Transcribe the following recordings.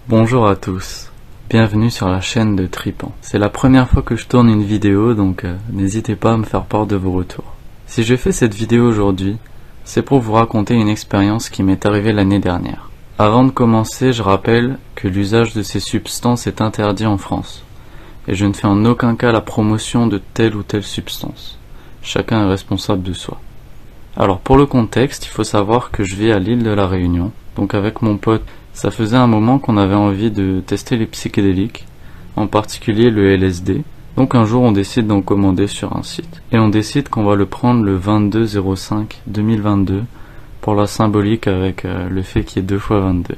Bonjour à tous, bienvenue sur la chaîne de Tripant. C'est la première fois que je tourne une vidéo, donc n'hésitez pas à me faire part de vos retours. Si je fais cette vidéo aujourd'hui, c'est pour vous raconter une expérience qui m'est arrivée l'année dernière. Avant de commencer, je rappelle que l'usage de ces substances est interdit en France, et je ne fais en aucun cas la promotion de telle ou telle substance. Chacun est responsable de soi. Alors pour le contexte, il faut savoir que je vis à l'île de la Réunion, donc avec mon pote, ça faisait un moment qu'on avait envie de tester les psychédéliques, en particulier le LSD. Donc un jour on décide d'en commander sur un site. Et on décide qu'on va le prendre le 22/05/2022 pour la symbolique avec le fait qu'il y ait 2 fois 22.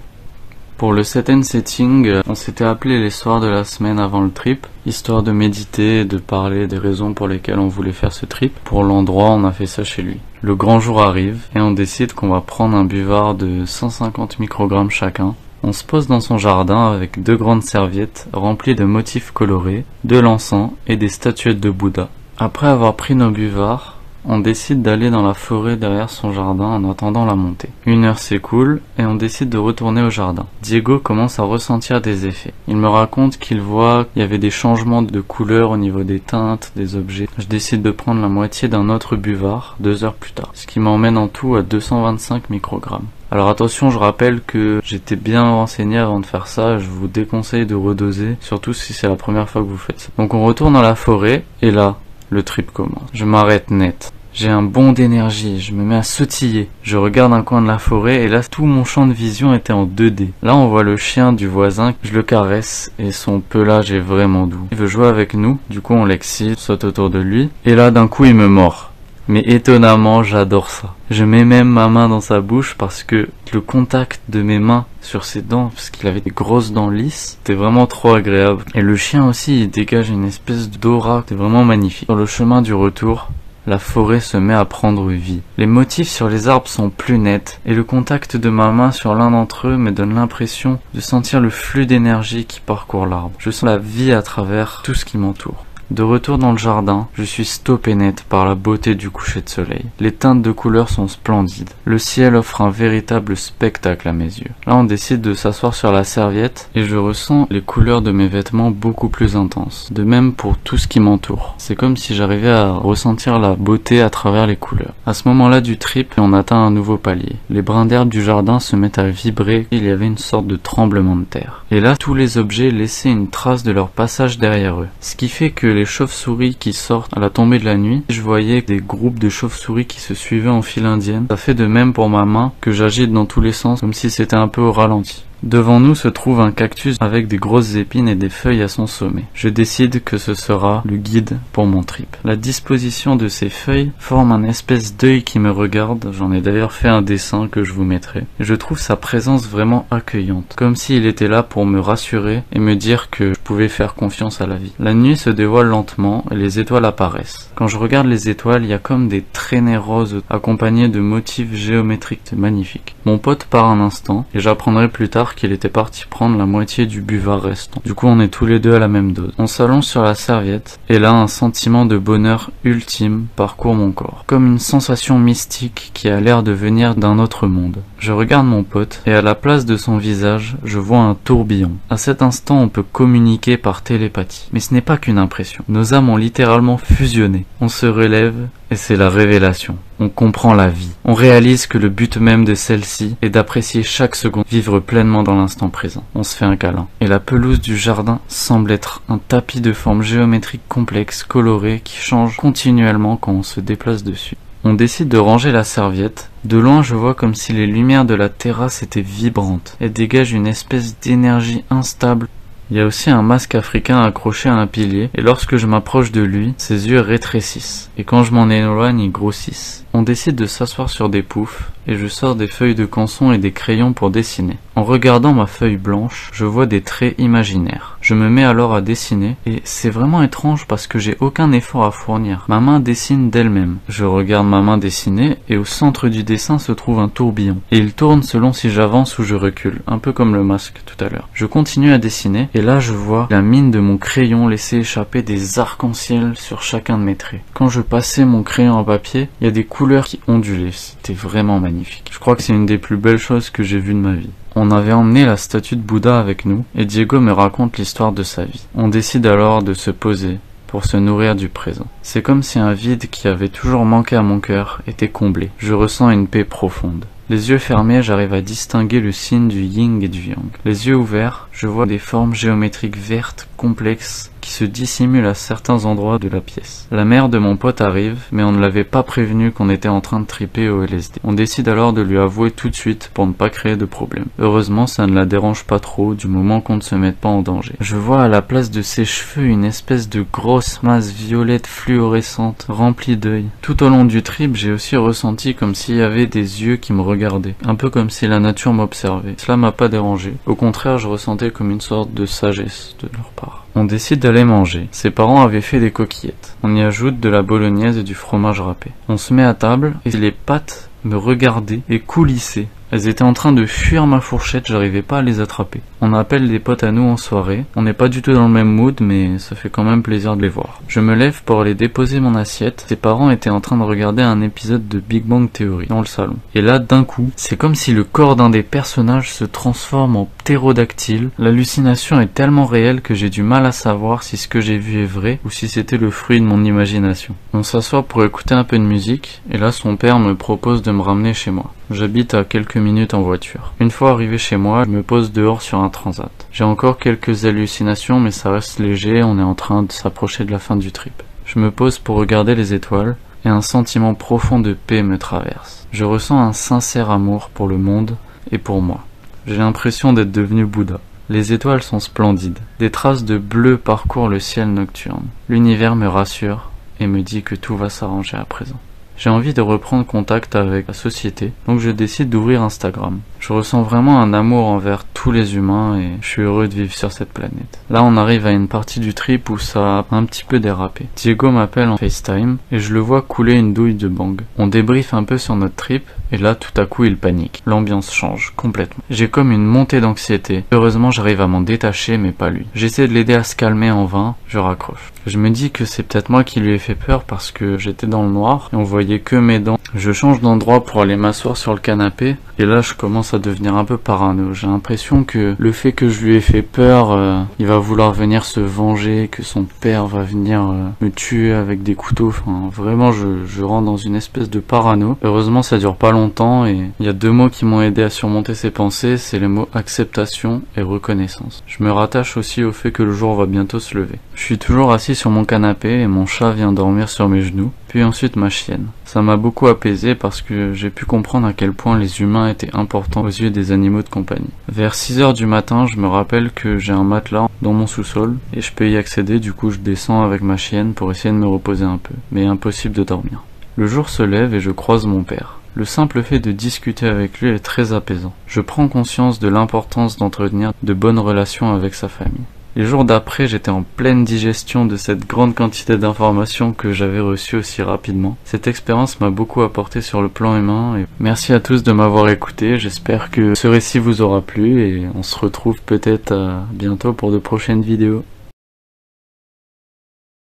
Pour le set and setting, on s'était appelé les soirs de la semaine avant le trip, histoire de méditer et de parler des raisons pour lesquelles on voulait faire ce trip. Pour l'endroit, on a fait ça chez lui. Le grand jour arrive et on décide qu'on va prendre un buvard de 150 microgrammes chacun. On se pose dans son jardin avec 2 grandes serviettes remplies de motifs colorés, de l'encens et des statuettes de Bouddha. Après avoir pris nos buvards, on décide d'aller dans la forêt derrière son jardin en attendant la montée. 1 heure s'écoule et on décide de retourner au jardin. Diego commence à ressentir des effets. Il me raconte qu'il voit qu'il y avait des changements de couleur au niveau des teintes, des objets. Je décide de prendre la moitié d'un autre buvard 2 heures plus tard, ce qui m'emmène en tout à 225 microgrammes. Alors attention, je rappelle que j'étais bien renseigné avant de faire ça, je vous déconseille de redoser, surtout si c'est la première fois que vous faites ça. Donc on retourne dans la forêt, et là, le trip commence. Je m'arrête net. J'ai un bond d'énergie, je me mets à sautiller. Je regarde un coin de la forêt et là tout mon champ de vision était en 2D. Là on voit le chien du voisin, je le caresse et son pelage est vraiment doux. Il veut jouer avec nous, du coup on l'excite, saute autour de lui et là d'un coup il me mord. Mais étonnamment j'adore ça. Je mets même ma main dans sa bouche parce que le contact de mes mains sur ses dents, parce qu'il avait des grosses dents lisses, c'était vraiment trop agréable. Et le chien aussi il dégage une espèce d'aura, c'était vraiment magnifique. Sur le chemin du retour, la forêt se met à prendre vie. Les motifs sur les arbres sont plus nets et le contact de ma main sur l'un d'entre eux me donne l'impression de sentir le flux d'énergie qui parcourt l'arbre. Je sens la vie à travers tout ce qui m'entoure. De retour dans le jardin, je suis stoppé net par la beauté du coucher de soleil. Les teintes de couleurs sont splendides. Le ciel offre un véritable spectacle à mes yeux. Là, on décide de s'asseoir sur la serviette et je ressens les couleurs de mes vêtements beaucoup plus intenses. De même pour tout ce qui m'entoure. C'est comme si j'arrivais à ressentir la beauté à travers les couleurs. À ce moment-là du trip, on atteint un nouveau palier. Les brins d'herbe du jardin se mettent à vibrer. Il y avait une sorte de tremblement de terre. Et là, tous les objets laissaient une trace de leur passage derrière eux. Ce qui fait que les chauves-souris qui sortent à la tombée de la nuit, je voyais des groupes de chauves-souris qui se suivaient en file indienne. Ça fait de même pour ma main, que j'agite dans tous les sens, comme si c'était un peu au ralenti. Devant nous se trouve un cactus avec des grosses épines et des feuilles à son sommet. Je décide que ce sera le guide pour mon trip. La disposition de ces feuilles forme un espèce d'œil qui me regarde, j'en ai d'ailleurs fait un dessin que je vous mettrai. Et je trouve sa présence vraiment accueillante, comme s'il était là pour me rassurer et me dire que je pouvais faire confiance à la vie. La nuit se dévoile lentement et les étoiles apparaissent. Quand je regarde les étoiles, il y a comme des traînées roses accompagnées de motifs géométriques magnifiques. Mon pote part un instant et j'apprendrai plus tard qu'il était parti prendre la moitié du buvard restant. Du coup on est tous les deux à la même dose. On s'allonge sur la serviette et là un sentiment de bonheur ultime parcourt mon corps. Comme une sensation mystique qui a l'air de venir d'un autre monde. Je regarde mon pote et à la place de son visage, je vois un tourbillon. À cet instant on peut communiquer par télépathie. Mais ce n'est pas qu'une impression. Nos âmes ont littéralement fusionné. On se relève et c'est la révélation. On comprend la vie. On réalise que le but même de celle-ci est d'apprécier chaque seconde, vivre pleinement dans l'instant présent. On se fait un câlin. Et la pelouse du jardin semble être un tapis de formes géométriques complexes, colorées, qui change continuellement quand on se déplace dessus. On décide de ranger la serviette. De loin, je vois comme si les lumières de la terrasse étaient vibrantes. Elles dégagent une espèce d'énergie instable. Il y a aussi un masque africain accroché à un pilier, et lorsque je m'approche de lui, ses yeux rétrécissent, et quand je m'en éloigne, ils grossissent. On décide de s'asseoir sur des poufs, et je sors des feuilles de canson et des crayons pour dessiner. En regardant ma feuille blanche, je vois des traits imaginaires. Je me mets alors à dessiner et c'est vraiment étrange parce que j'ai aucun effort à fournir. Ma main dessine d'elle-même. Je regarde ma main dessiner et au centre du dessin se trouve un tourbillon. Et il tourne selon si j'avance ou je recule, un peu comme le masque tout à l'heure. Je continue à dessiner et là je vois la mine de mon crayon laisser échapper des arcs-en-ciel sur chacun de mes traits. Quand je passais mon crayon en papier, il y a des couleurs qui ondulaient. C'était vraiment magnifique. Je crois que c'est une des plus belles choses que j'ai vues de ma vie. On avait emmené la statue de Bouddha avec nous et Diego me raconte l'histoire de sa vie. On décide alors de se poser pour se nourrir du présent. C'est comme si un vide qui avait toujours manqué à mon cœur était comblé. Je ressens une paix profonde. Les yeux fermés, j'arrive à distinguer le signe du yin et du yang. Les yeux ouverts, je vois des formes géométriques vertes, complexes, qui se dissimulent à certains endroits de la pièce. La mère de mon pote arrive, mais on ne l'avait pas prévenu qu'on était en train de triper au LSD. On décide alors de lui avouer tout de suite pour ne pas créer de problème. Heureusement, ça ne la dérange pas trop, du moment qu'on ne se mette pas en danger. Je vois à la place de ses cheveux une espèce de grosse masse violette fluorescente, remplie d'œils. Tout au long du trip, j'ai aussi ressenti comme s'il y avait des yeux qui me regardaient, un peu comme si la nature m'observait. Cela m'a pas dérangé. Au contraire, je ressentais comme une sorte de sagesse de leur part. On décide d'aller manger. Ses parents avaient fait des coquillettes. On y ajoute de la bolognaise et du fromage râpé. On se met à table et les pâtes me regardaient et coulissaient. Elles étaient en train de fuir ma fourchette, j'arrivais pas à les attraper. On appelle des potes à nous en soirée. On n'est pas du tout dans le même mood, mais ça fait quand même plaisir de les voir. Je me lève pour aller déposer mon assiette. Ses parents étaient en train de regarder un épisode de Big Bang Theory dans le salon. Et là, d'un coup, c'est comme si le corps d'un des personnages se transforme en ptérodactyle. L'hallucination est tellement réelle que j'ai du mal à savoir si ce que j'ai vu est vrai ou si c'était le fruit de mon imagination. On s'assoit pour écouter un peu de musique, et là son père me propose de me ramener chez moi. J'habite à quelques minutes en voiture. Une fois arrivé chez moi, je me pose dehors sur un transat. J'ai encore quelques hallucinations, mais ça reste léger, on est en train de s'approcher de la fin du trip. Je me pose pour regarder les étoiles, et un sentiment profond de paix me traverse. Je ressens un sincère amour pour le monde et pour moi. J'ai l'impression d'être devenu Bouddha. Les étoiles sont splendides. Des traces de bleu parcourent le ciel nocturne. L'univers me rassure et me dit que tout va s'arranger à présent. J'ai envie de reprendre contact avec la société, donc je décide d'ouvrir Instagram. Je ressens vraiment un amour envers tous les humains et je suis heureux de vivre sur cette planète. Là, on arrive à une partie du trip où ça a un petit peu dérapé. Diego m'appelle en FaceTime et je le vois couler une douille de bang. On débriefe un peu sur notre trip et là, tout à coup, il panique. L'ambiance change complètement. J'ai comme une montée d'anxiété. Heureusement, j'arrive à m'en détacher, mais pas lui. J'essaie de l'aider à se calmer en vain, je raccroche. Je me dis que c'est peut-être moi qui lui ai fait peur parce que j'étais dans le noir et on voyait que mes dents. Je change d'endroit pour aller m'asseoir sur le canapé et là je commence à devenir un peu parano. J'ai l'impression que le fait que je lui ai fait peur, il va vouloir venir se venger, que son père va venir me tuer avec des couteaux. Enfin vraiment je rentre dans une espèce de parano. Heureusement ça dure pas longtemps et il y a deux mots qui m'ont aidé à surmonter ces pensées, c'est les mots acceptation et reconnaissance. Je me rattache aussi au fait que le jour va bientôt se lever. Je suis toujours assis sur mon canapé et mon chat vient dormir sur mes genoux, puis ensuite ma chienne. Ça m'a beaucoup apaisé parce que j'ai pu comprendre à quel point les humains étaient importants aux yeux des animaux de compagnie. Vers 6h du matin, je me rappelle que j'ai un matelas dans mon sous-sol et je peux y accéder, du coup je descends avec ma chienne pour essayer de me reposer un peu, mais impossible de dormir. Le jour se lève et je croise mon père. Le simple fait de discuter avec lui est très apaisant. Je prends conscience de l'importance d'entretenir de bonnes relations avec sa famille. Les jours d'après, j'étais en pleine digestion de cette grande quantité d'informations que j'avais reçues aussi rapidement. Cette expérience m'a beaucoup apporté sur le plan humain et merci à tous de m'avoir écouté. J'espère que ce récit vous aura plu et on se retrouve peut-être bientôt pour de prochaines vidéos.